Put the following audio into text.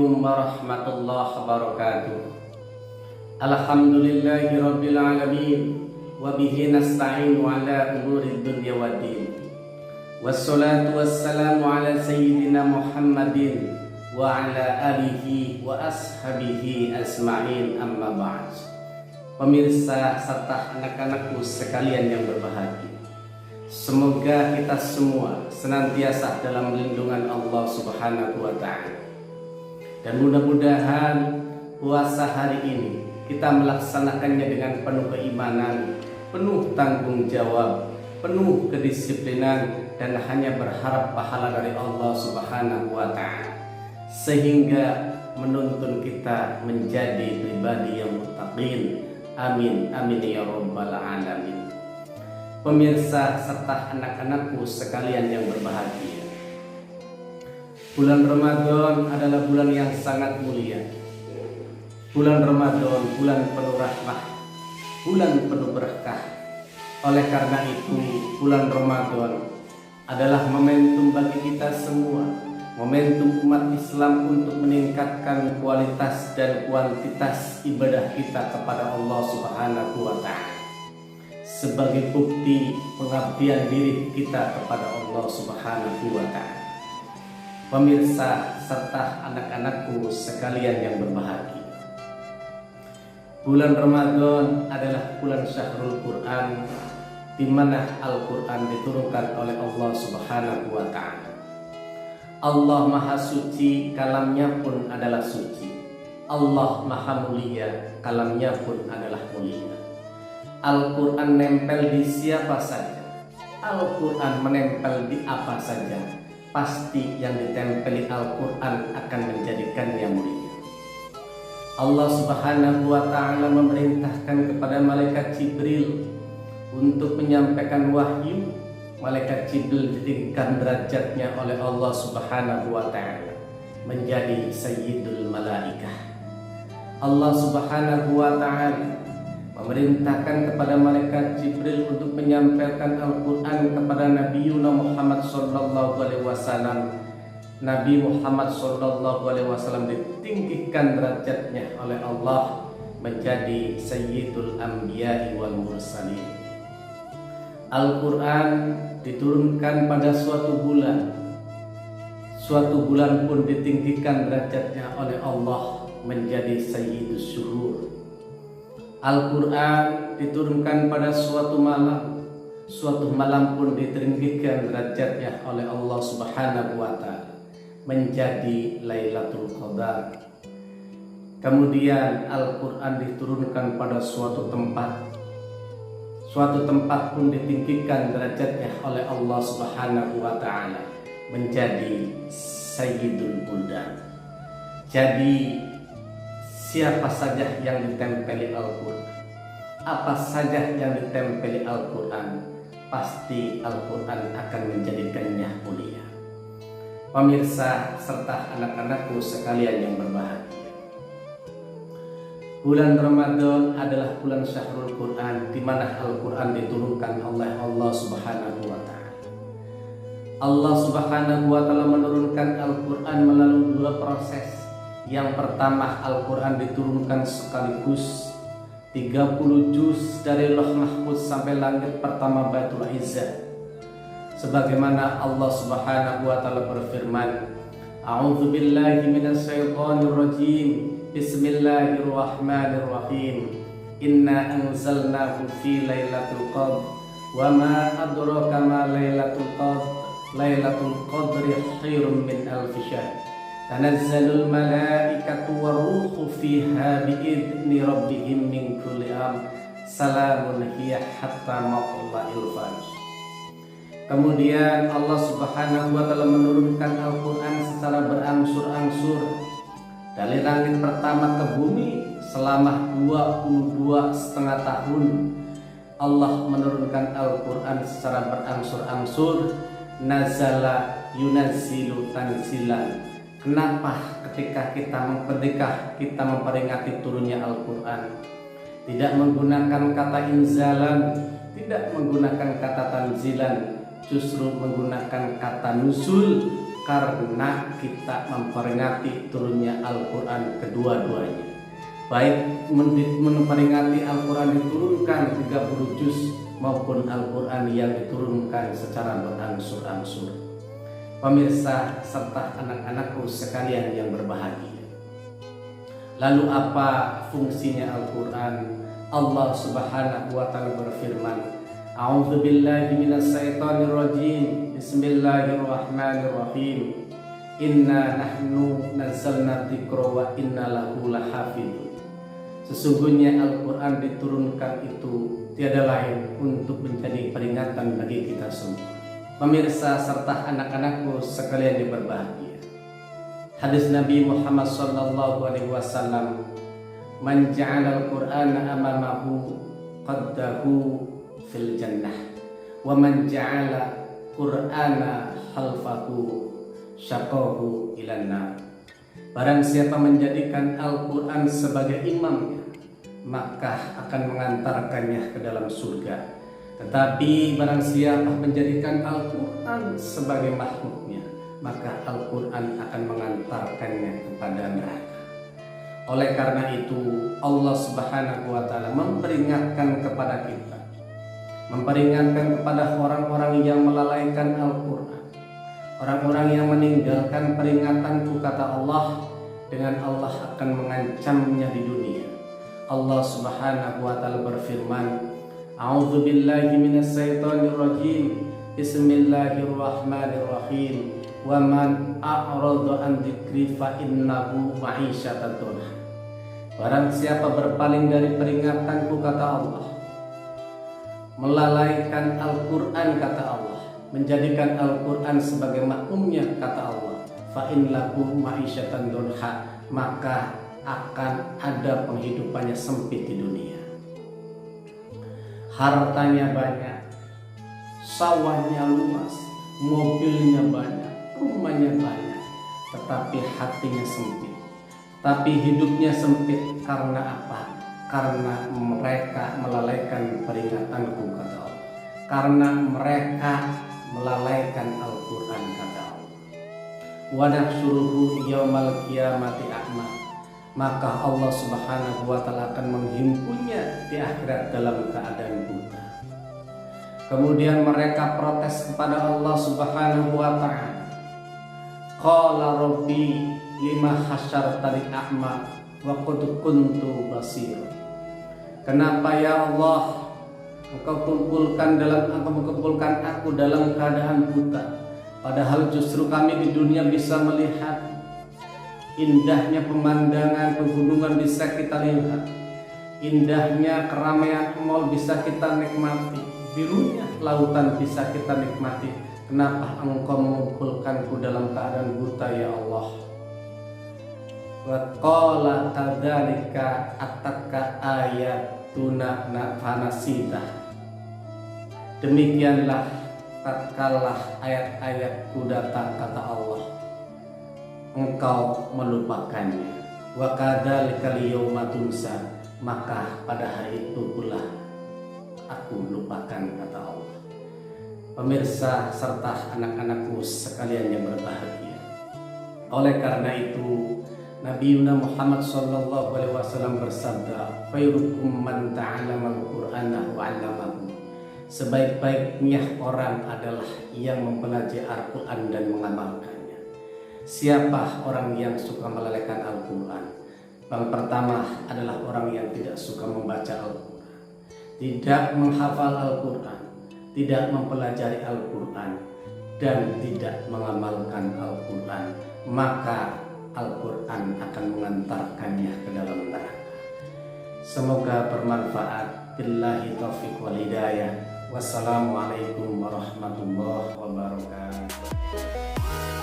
Assalamualaikum warahmatullahi wabarakatuh. Alhamdulillahi rabbil alamin, wa bihi nasta'inu ala umurid dunya waddin. Wassalatu wassalamu ala sayyidina Muhammadin wa ala alihi wa ashabihi asma'in, amma ba'd. Pemirsa serta anak-anakku sekalian yang berbahagia, semoga kita semua senantiasa dalam lindungan Allah Subhanahu wa Ta'ala. Dan mudah-mudahan puasa hari ini kita melaksanakannya dengan penuh keimanan, penuh tanggung jawab, penuh kedisiplinan, dan hanya berharap pahala dari Allah Subhanahu wa Ta'ala, sehingga menuntun kita menjadi pribadi yang muttaqin. Amin amin ya rabbal alamin. Pemirsa serta anak-anakku sekalian yang berbahagia, bulan Ramadan adalah bulan yang sangat mulia. Bulan Ramadan, bulan penuh rahmah, bulan penuh berkah. Oleh karena itu, bulan Ramadan adalah momentum bagi kita semua, momentum umat Islam untuk meningkatkan kualitas dan kuantitas ibadah kita kepada Allah Subhanahu wa Ta'ala, sebagai bukti pengabdian diri kita kepada Allah Subhanahu wa Ta'ala. Pemirsa serta anak-anakku sekalian yang berbahagia, bulan Ramadan adalah bulan Syahrul Quran, di mana Al-Quran diturunkan oleh Allah Subhanahu wa Ta'ala. Allah Maha Suci, kalamnya pun adalah suci. Allah Maha Mulia, kalamnya pun adalah mulia. Al-Quran nempel di siapa saja, Al-Quran menempel di apa saja, pasti yang ditempeli Al-Quran akan menjadikannya mulia. Allah Subhanahu wa Ta'ala memerintahkan kepada malaikat Jibril untuk menyampaikan wahyu. Malaikat Jibril ditinggikan derajatnya oleh Allah Subhanahu wa Ta'ala menjadi Sayyidul Malaikah. Allah Subhanahu wa Ta'ala memerintahkan kepada malaikat Jibril untuk menyampaikan Al-Quran kepada Nabi Muhammad sallallahu alaihi wasallam. Nabi Muhammad sallallahu alaihi wasallam ditinggikan derajatnya oleh Allah menjadi Sayyidul Anbiya'i wal Mursalin. Al-Quran diturunkan pada suatu bulan. Suatu bulan pun ditinggikan derajatnya oleh Allah menjadi Sayyidus Syuhur. Al-Quran diturunkan pada suatu malam. Suatu malam pun ditinggikan derajatnya oleh Allah Subhanahu wa Ta'ala menjadi Lailatul Qadar. Kemudian Al-Quran diturunkan pada suatu tempat. Suatu tempat pun ditinggikan derajatnya oleh Allah Subhanahu wa Ta'ala menjadi Sayyidul Buldan. Jadi siapa saja yang ditempeli Al-Quran, apa saja yang ditempeli Al-Quran, pasti Al-Quran akan menjadikannya mulia. Pemirsa serta anak-anakku sekalian yang berbahagia, bulan Ramadan adalah bulan Syahrul Quran, di mana Al-Quran diturunkan oleh Allah Subhanahu wa Ta'ala. Allah Subhanahu wa Ta'ala menurunkan Al-Quran melalui dua proses. Yang pertama, Al-Quran diturunkan sekaligus 30 juz dari Lauh Mahfuz sampai langit pertama Baitul Izzah. Sebagaimana Allah Subhanahu wa Ta'ala berfirman, A'udzu billahi minasyaitonir rajim. Bismillahirrahmanirrahim. Inna anzalnahu fi lailatul qadr wa ma adraka ma lailatul qadr. Lailatul qadri khairum min alfi syahr. Tanazzalul malaikatu waruhu fiha biidzni rabbihim min kulli amr. Salamun hiya hatta matla'il fajr. Kemudian Allah Subhanahu wa Ta'ala menurunkan Al-Quran secara berangsur-angsur dari langit pertama ke bumi selama 22,5 tahun. Allah menurunkan Al-Quran secara berangsur-angsur. Nazala yunazzilu tanzilan. Kenapa ketika kita memperingati turunnya Al-Quran tidak menggunakan kata inzalan, tidak menggunakan kata tanzilan, justru menggunakan kata nuzul, karena kita memperingati turunnya Al-Quran kedua-duanya. Baik memperingati Al-Quran diturunkan 30 juz maupun Al-Quran yang diturunkan secara berangsur-angsur. Pemirsa serta anak-anakku sekalian yang berbahagia. Lalu apa fungsinya Al-Quran? Allah Subhanahu wa Ta'ala berfirman, A'udzu billahi minasyaitonir rajim. Bismillahirrahmanirrahim. Inna nahnu nazzalna dzikra wa inna lahu lahafidun. Sesungguhnya Al-Quran diturunkan itu tiada lain untuk menjadi peringatan bagi kita semua. Pemirsa serta anak-anakku sekalian yang berbahagia. Hadis Nabi Muhammad sallallahu alaihi wasallam, "Man ja'ala al-Qur'ana amamahu qaddahu fil jannah wa man ja'ala Qur'ana khalfahu syaqahu ilan nar." Barang siapa menjadikan Al-Quran sebagai imamnya, maka akan mengantarkannya ke dalam surga. Tetapi barang siapa menjadikan Al-Quran sebagai makhluknya, maka Al-Quran akan mengantarkannya kepada neraka. Oleh karena itu Allah Subhanahu wa Ta'ala memperingatkan kepada kita, memperingatkan kepada orang-orang yang melalaikan Al-Quran, orang-orang yang meninggalkan peringatanku, kata Allah, dengan Allah akan mengancamnya di dunia. Allah Subhanahu wa Ta'ala berfirman, A'udzu billahi minasyaitonir rajim. Bismillahirrahmanirrahim. Wa man a'rada an dzikri fa innahu ma'isyatan dhanha. Barang siapa berpaling dari peringatanku, kata Allah, melalaikan Al-Quran, kata Allah, menjadikan Al-Quran sebagai makmumnya, kata Allah, fa innahu ma'isyatan dhanha, maka akan ada penghidupannya sempit di dunia. Hartanya banyak, sawahnya luas, mobilnya banyak, rumahnya banyak, tetapi hatinya sempit. Tapi hidupnya sempit karena apa? Karena mereka melalaikan peringatanku, kata Allah. Karena mereka melalaikan Al-Quran, kata Allah. Wa nahsyuruhu yaumal qiyamati a'ma. Maka Allah Subhanahu wa Ta'ala akan menghimpunnya di akhirat dalam keadaan buta. Kemudian mereka protes kepada Allah Subhanahu wa Ta'ala. Qala rabbi lima hasyartani a'ma wa qad kuntu basir. Kenapa ya Allah engkau kumpulkan aku dalam keadaan buta, padahal justru kami di dunia bisa melihat. Indahnya pemandangan pegunungan bisa kita lihat, indahnya keramaian mal bisa kita nikmati, birunya lautan bisa kita nikmati. Kenapa engkau mengumpulkanku dalam keadaan buta ya Allah? Wa qala kadzalika ataka ayatuna fanasita. Demikianlah tatkala ayat-ayatku datang, kata Allah, engkau melupakannya. Wa kadzalikal yauma tunsa, maka pada hari itu pula aku lupakan, kata Allah. Pemirsa serta anak-anakku sekalian yang berbahagia. Oleh karena itu Nabi Muhammad sallallahu alaihi wasallam bersabda, "Khairukum man ta'allama al-Qur'ana wa 'allamahu." Sebaik-baiknya orang adalah yang mempelajari Al-Quran dan mengamalkan. Siapa orang yang suka melalaikan Al-Quran? Yang pertama adalah orang yang tidak suka membaca Al-Quran, tidak menghafal Al-Quran, tidak mempelajari Al-Quran, dan tidak mengamalkan Al-Quran. Maka Al-Quran akan mengantarkannya ke dalam neraka. Semoga bermanfaat. Billahi taufiq wal hidayah. Wassalamualaikum warahmatullahi wabarakatuh.